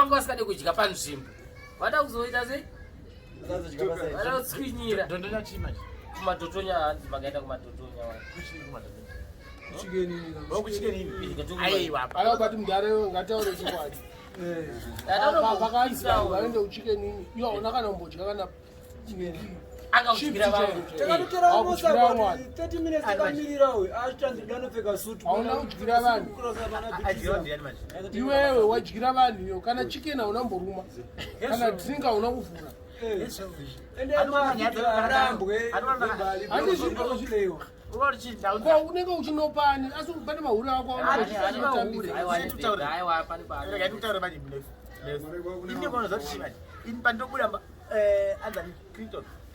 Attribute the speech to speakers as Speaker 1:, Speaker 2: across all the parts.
Speaker 1: vanga vasikade kudya panzvimbo vada kuzoita sei vada kutswinyira
Speaker 2: Ndondonya chima
Speaker 1: kumatotonya hanzi vakaenda kumatotonya
Speaker 3: akabati Mbare ngataure chikwadi vakaende uchikenini iwo hauna kana kumbodya kana
Speaker 1: akautyira vamwe
Speaker 3: hauna kudyira vanhu iwewe wadyira vanhu iyo kana chicken hauna kumboruma kana drink hauna kuvhura unenge uchinopani asi pane mahuri ako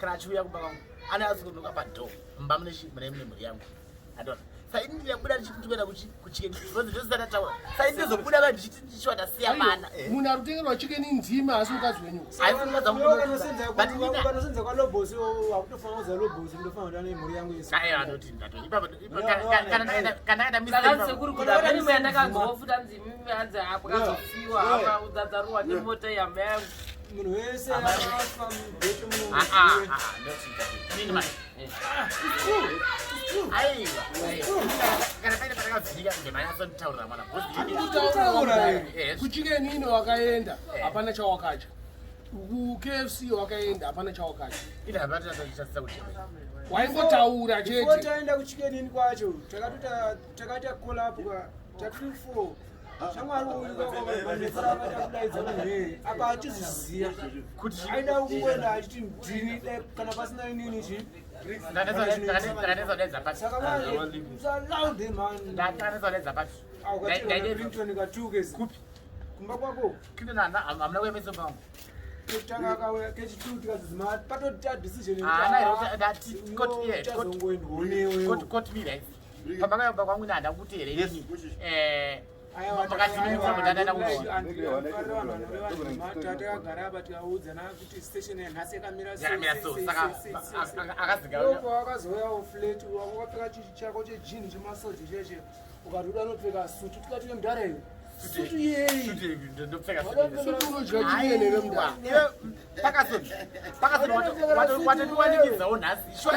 Speaker 2: kana achiuya kumba kwangu ana asikunoka padho mba mune mhuri yangu adona saini ndirabuda ndichikuenda kuchicken zvozi zvose ndataura saini ndizobuda vanhu ndichiwata siya mana
Speaker 3: munhu ari kutengerwa chicken ndima asi mukadzi wenyu
Speaker 4: kanosenza kwalobosi hakutofanira kuza lobosi ndofanira kuti ane mhuri yangu yese
Speaker 2: anoti
Speaker 1: sekuri kuda pane muyandakazoofuta nzimi hanzi apo kazofiwa apa udzadzaruwa nemota yamba yangu
Speaker 4: munhu wese akafa mubheto
Speaker 3: kuchicken ino wakaenda hapana chawakadya kuKFC wakaenda hapana chawakadya waingotaura chete
Speaker 4: taenda kuchicken ini kwacho takaita kolapwa tatiri 4 shamwari uyivavanetsera vatakudaidza munheri apa achizviziya kuti aida kungoenda achiti ndini kana pasina inini chi saka msalaude manrington katuke kumba kwako kutanga akauya kechitu tikazizima patoti adecision
Speaker 2: pambakayobva kwangu nanda kuteerei
Speaker 4: takagara batikaudzana kuti station yanhasi yakamira akazouyawo flat wakapfeka chichi chako chejini chemasoji cheche ukati uda nopfeka sutu tikati Mbare sutu yei
Speaker 2: pakazowatodiwanikidzawo nhasi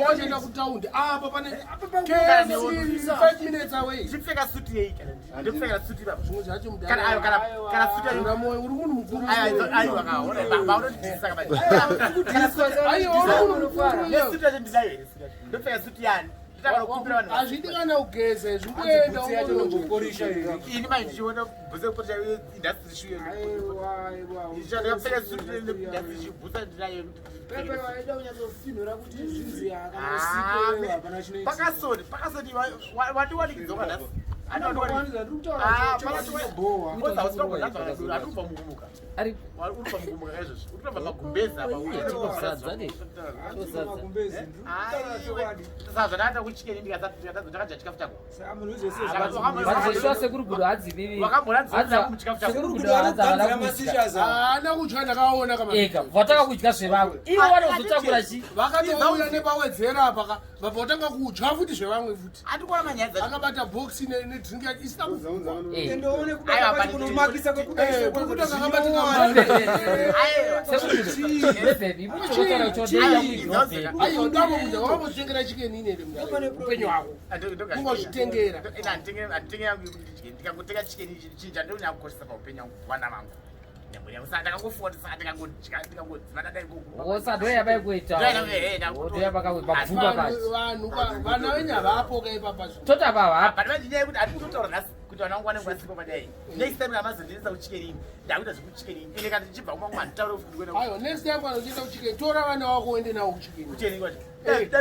Speaker 3: wachienda kutaundi apa pane 5 minutes away
Speaker 2: chipfeka suti yei ndopfeka suti ipapo
Speaker 3: zvimwe zvacho
Speaker 2: kana suti
Speaker 3: uri munhu mukuru
Speaker 2: ndopfeka suti yani
Speaker 3: hazvidi kana kugeza zvingoenda
Speaker 4: unokorisha
Speaker 2: ini maindichiona bvuse kuporisha industry shuye ndikapfeka suti ndazvichibusa ndinayo
Speaker 4: waida kunyatsofimhira kuti zvinzi
Speaker 2: pakasoni watiwanikidzoka nhasi sazvanata kuchikeni ndikazondakadya chikafu chako
Speaker 1: sekuri Gudo hadzivivi
Speaker 3: haana kudya ndakaona
Speaker 1: ega vatanga kudya zvevamwe ivo vanozotakura chi
Speaker 3: vakatouya nepawedzera apa votanga kudya futi zvevamwe futi
Speaker 2: andikuona manyazi
Speaker 3: akabata boxi nedrink yake isina kuvhurwa
Speaker 4: endoone kubata kunomakisa kwekudaisa
Speaker 3: kwekuti akabatika aiyodavo kudya wambodzitengera chicken inere upenyu hwako ungozvitengera
Speaker 2: ndikangotenga chicken chinja ndonyakukoshesa paupenyu hwangu wana vangu
Speaker 1: osadoya vaikuita
Speaker 3: vana venyavapoka ipapa
Speaker 1: tota vavapa
Speaker 2: kuti ari kutotaura nhasi kuti vana vangu vanenge vasipo padai next time amazondinesa kuchikenini ndakuita zvekuchikenini ine kana ndichibva kuma mwana taura
Speaker 3: aiyo next time kana uchienda kuchikenini tora vana vako uende navo kuchikenini
Speaker 2: kuchikenini kwacho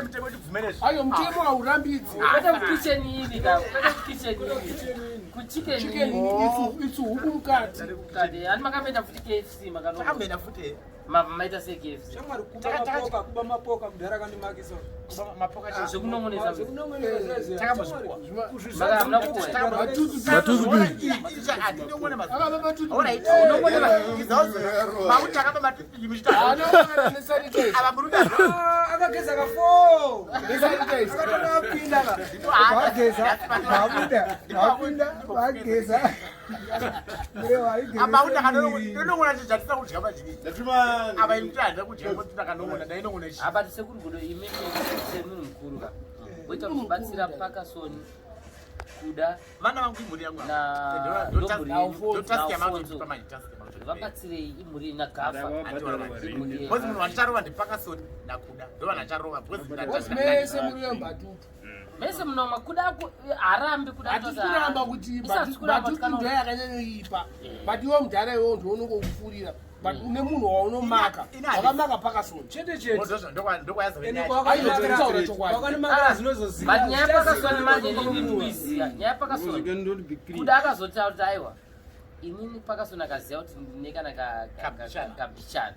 Speaker 2: mutemo tibvumenezvo
Speaker 3: aiyo mutemo haurambidzi
Speaker 1: kwete kukicheni ini kwete kukicheni
Speaker 3: itsu huku mukati
Speaker 1: ani makamboenda futi KFC
Speaker 2: makamboenda futi
Speaker 1: maita sei KFC
Speaker 4: shamwari kuba mapoka kudhara kandimakisa
Speaker 1: zvekunongoneza
Speaker 4: akageza ka4
Speaker 2: Aba unakanoona chijatisa kudya majini. Aba imtanda kudya kuti takanoona ndainongona chi.
Speaker 1: Aba tisekuru Gudo imeni semunhu mukuru ka. Woita kubatsira Parkerson Kuda
Speaker 2: vana vangu imhuri yangu
Speaker 1: vabatsirei imhuri ina Gaffa
Speaker 2: bozi munhu vancharova ndiParkerson naKuda ndo vanhu vacharova
Speaker 3: mese muri wembatutu
Speaker 1: mese munomwa Kuda harambi Kuda
Speaker 3: hatikuramba kuti batutu ndo yakanyanyoipa but iwo mudhara iwo ndounongokufurira but une munhu waunomaka wakamaka Parkerson
Speaker 1: nyaya Parkerson manje ndinduiziya nyaya Parkerson Kuda akazotaura kuti aiwa inini Parkerson akaziva kuti ndine kana kabishana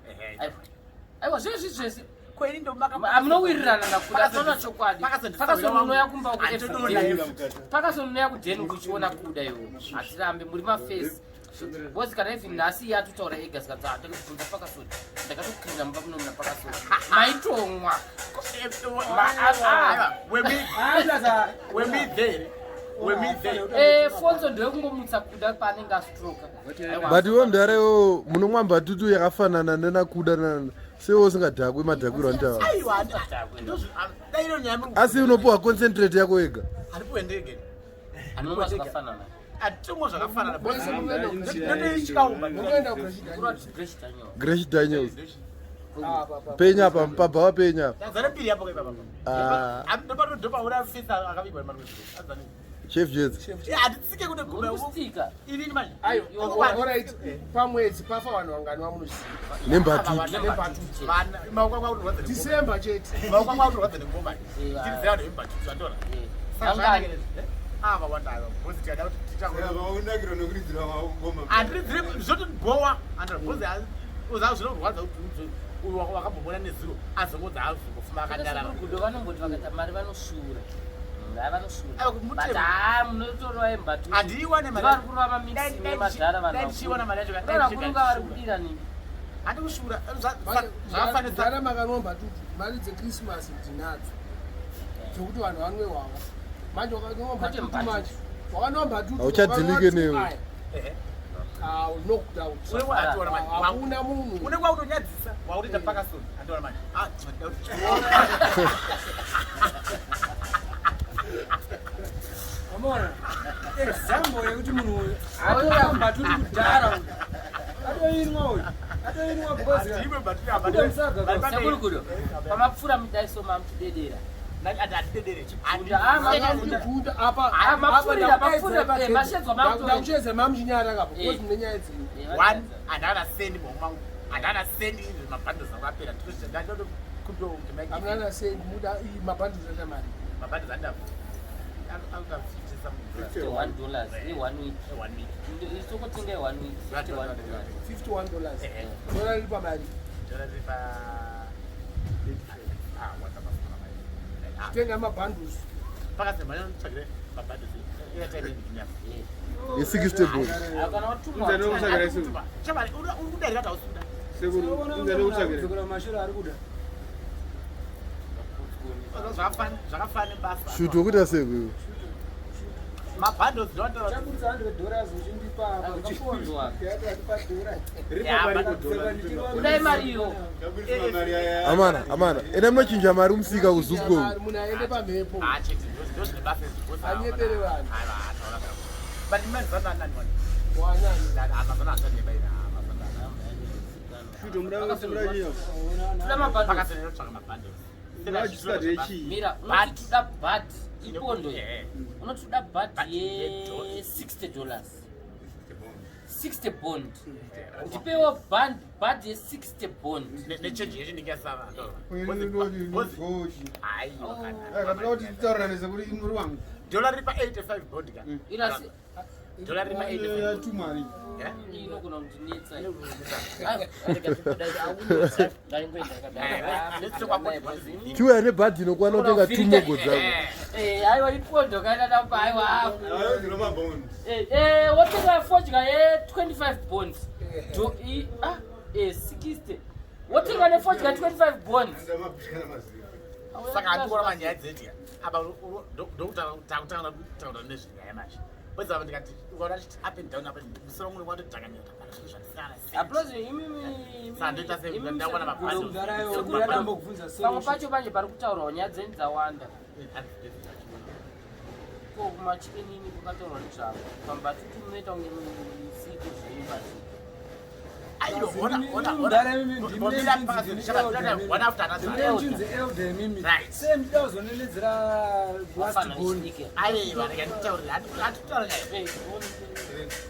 Speaker 1: aiwa zvese zvese amunowirirana naKuda sona chokwadi Parkerson unoya kumba Parkerson unoya kudheni kuchiona Kuda iwo hatirambe muri mafesi bozi kana even nhasi yatutaura ega sikati ndakubvunza Parkerson ndakatokirira mumba muno muna Parkerson maitomwa fonzo ndeyekungomutsa Kuda paanenge astroka
Speaker 5: but iwo mudharawo munomwa mbatutu yakafanana nenaKuda sewo usingadhakwi madhakwiro antawa asi unopuwa concentrate yako ega
Speaker 1: anomwa zvakafanana
Speaker 2: atomwa zvakafanana
Speaker 5: Grace Daniels penya apa pabva penya Chef Jets
Speaker 2: hatitsike kuti
Speaker 1: gumeukustika
Speaker 2: inini manje
Speaker 3: alright pamwedzi pafa vanhu vangani vamunoziva
Speaker 2: nembatutu maoko akwa kuti
Speaker 3: December chete
Speaker 2: maoko akwa kuti rwadza nengoma tiriziva nembatutu andona ava wandayo bozi tiada kuti
Speaker 6: tichaunakira nokuridzira ngoma
Speaker 2: andiridzire zvoti gowa andbozi uzava zvinorwadza kuti uyu wakambobona neziro azongodza azongofuma akanyarara
Speaker 1: Gudo vanomboti vakaita mari vanoshura munotorwa embatu
Speaker 2: handiiwane
Speaker 1: vari kurova mamixi nemadhara
Speaker 2: vandachiona mari yacho
Speaker 1: kurunga vari kudira nini
Speaker 2: handikushura
Speaker 3: zvakafanidhara makanomba tutu mari dzekrismas ndinadzo dzokuti vanhu vanwe wawa manje wakanomba tutu manje wakanomba tutu
Speaker 5: auchadzilike newe
Speaker 3: knocked out hakuna munhu
Speaker 2: unenge wautonyadzisa wautoita Parkerson andiona manje
Speaker 4: amona example yekuti munhu uyu atoramba turi kudhara atoinwa uyu atoinwa
Speaker 1: sekuru Gudo pamapfuura mudaiso mamutidedera
Speaker 3: ndakuchedza mamuchinyara kapo kozi mune nyaya dzino
Speaker 2: handana sendi maumangu handana sendi mabhandos akapera
Speaker 3: amuna sendi muda mabhandos ata mari
Speaker 2: mabhandos anda
Speaker 1: sokotenga $1 week
Speaker 3: $51 dola riri pamari tenga mabhandos
Speaker 2: pakasemanyanotsvagire mabhandos
Speaker 5: i60 ball
Speaker 2: urikudarika tausuda
Speaker 4: mashiro ari kuda
Speaker 2: zvakafana nebasa
Speaker 5: shuti wokuita seko
Speaker 2: mabhandos
Speaker 4: chakudza $100 uchindipa
Speaker 1: kudai mariyo
Speaker 5: amana ena munochinja mari musika kuzuko
Speaker 3: munhu aende pamhepo anyepere vanhu
Speaker 1: mira unotoda bhat ipondo unotoda bhat ye$60 60 bond ndipewo bhat ye$60 bond
Speaker 2: nechenji yechinenge yasava dola riri pa85 bond ka dola riri pa85
Speaker 1: inogona kundinetsa
Speaker 5: tiwe nebhadhi inokwana kutenga 2 mogo dzako
Speaker 1: aiwa ipondo kainatapa aiwa wotenga fodya ye25 bonds 60 wotenga nefodya 25 bonds
Speaker 2: saka handikuona manyaya dzetia apa ndokutaura nezvinyaya manje wedzera ndikati ukaona chiti up and down apa musoro mumwe watodhakanyota
Speaker 1: Applause
Speaker 2: sandoita sendawana mabhazi
Speaker 1: pamwe pacho manje pari kutaurwa nyaya dzeni dzawanda ko kumachikenini kwakataurwa nezvavo pambatutu munoita kunge musito zveimbati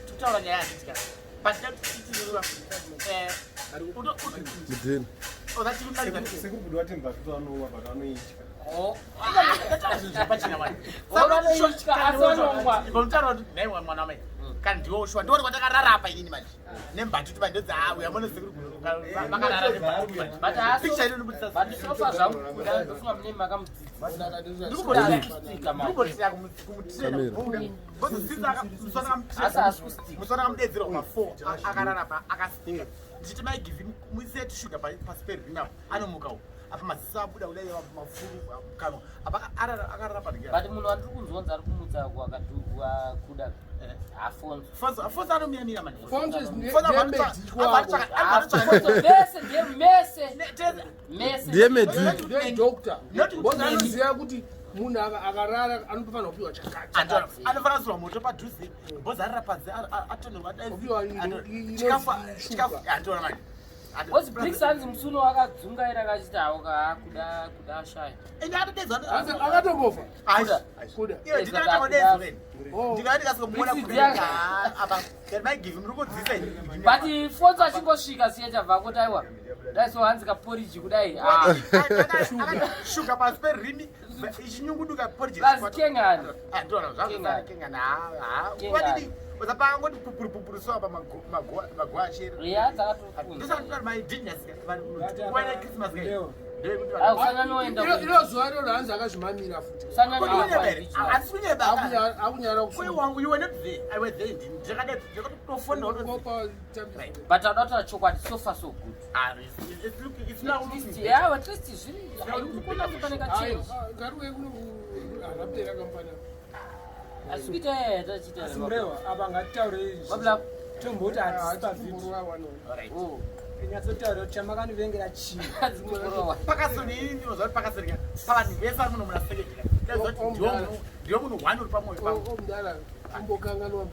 Speaker 2: tutaura nyaya yazitika kana ndiwoshwa ndori kwatakararapa inini manje nembatutu mandodzaauya monosevakarara nepicture ino
Speaker 1: sofa zvangu ndofunga mune
Speaker 2: makamudzirikubotisira kumumusana kamudedzera kuma4 akararapa akasika ndichiti maigivi muiseti shuga pasi perinapo anomukawo apa maziso abuda kudai mafuru kanwa apa akararapa
Speaker 1: but munhu wandiri kunzonza ari kumutsa kuda
Speaker 2: Afonso anomiyamira manje.
Speaker 3: Ndiye doctor. Bona anoziva kuti munhu akarara anofanira kupiwa chakati.
Speaker 2: Anofanira kuiswa moto padhuze. Bhoza arira panze atonherwa chikafu andora manje.
Speaker 1: What's Brix hands musuno wakadzungaira kachiti hawo kuda ashaya.
Speaker 2: Ende atodedzwa
Speaker 3: akatombofa.
Speaker 2: Kuda. Iyo ndinotodedzwa veni. Ndikati kasikomuona kuda apa maigive muri kudziisa ini.
Speaker 1: But Fonso achingosvika siyecha vhako taiwa. Dai so hanzi kaporiji kudai.
Speaker 2: Shuga pasi perimi ichinyunguduka poriji.
Speaker 1: Kengani.
Speaker 2: Ndora zvazvo kengana. Kwadini uzapanga ngoti pupuru so apa magwache.
Speaker 1: Yeah, dzakatokunda.
Speaker 2: Ndisati mai genius wana Christmas guy.
Speaker 1: Usanga noenda.
Speaker 3: Ilo zuva iro hanzi akazvimamira futi.
Speaker 1: Usanga noenda.
Speaker 2: Asikunyeba.
Speaker 3: Akunyara
Speaker 2: Kwe wangu you were not there. I was there. Ndikatofona
Speaker 1: But I don't chokwadi so far so good.
Speaker 2: It's now
Speaker 1: yeah, at least it's really. Kuna kupaneka change.
Speaker 3: Karuwe kuno araptera kampani.
Speaker 1: Asikuita tachita.
Speaker 4: Murehwa apa ngatitaure
Speaker 1: Babla
Speaker 4: tomboti hatisipa
Speaker 1: Alright. Oh.
Speaker 4: nyatsotaura kuti chamakanivengera chii
Speaker 2: Parkerson ini ozoti Parkerson pavanhu vese ari muno muna sekendika ndiwo munhu 1 uri pamwoyo pangu
Speaker 3: mudala umbokanganwa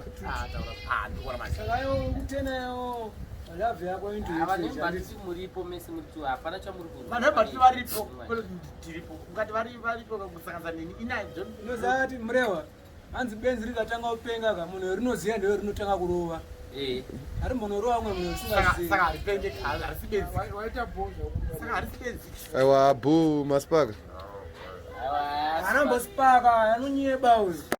Speaker 2: ndikuona manje
Speaker 4: sakayo kutenayo lavhe yako
Speaker 1: vanhu muripo mese muri hapana chamuri kuona
Speaker 2: vanhu vebati varipo tiripo ungati varipo kusanganisa nini
Speaker 4: inoziva kuti Murehwa hanzi benzi rikatanga kupenga ka munhu rinoziva ndiwo rinotanga kurova ari mbonorova umwe munhu
Speaker 2: saka haripenge harisibenzi
Speaker 3: waita bhoza
Speaker 2: saka harisibenzi
Speaker 5: aiwa bhu maspaka
Speaker 4: anombosipaka anonyeba uyu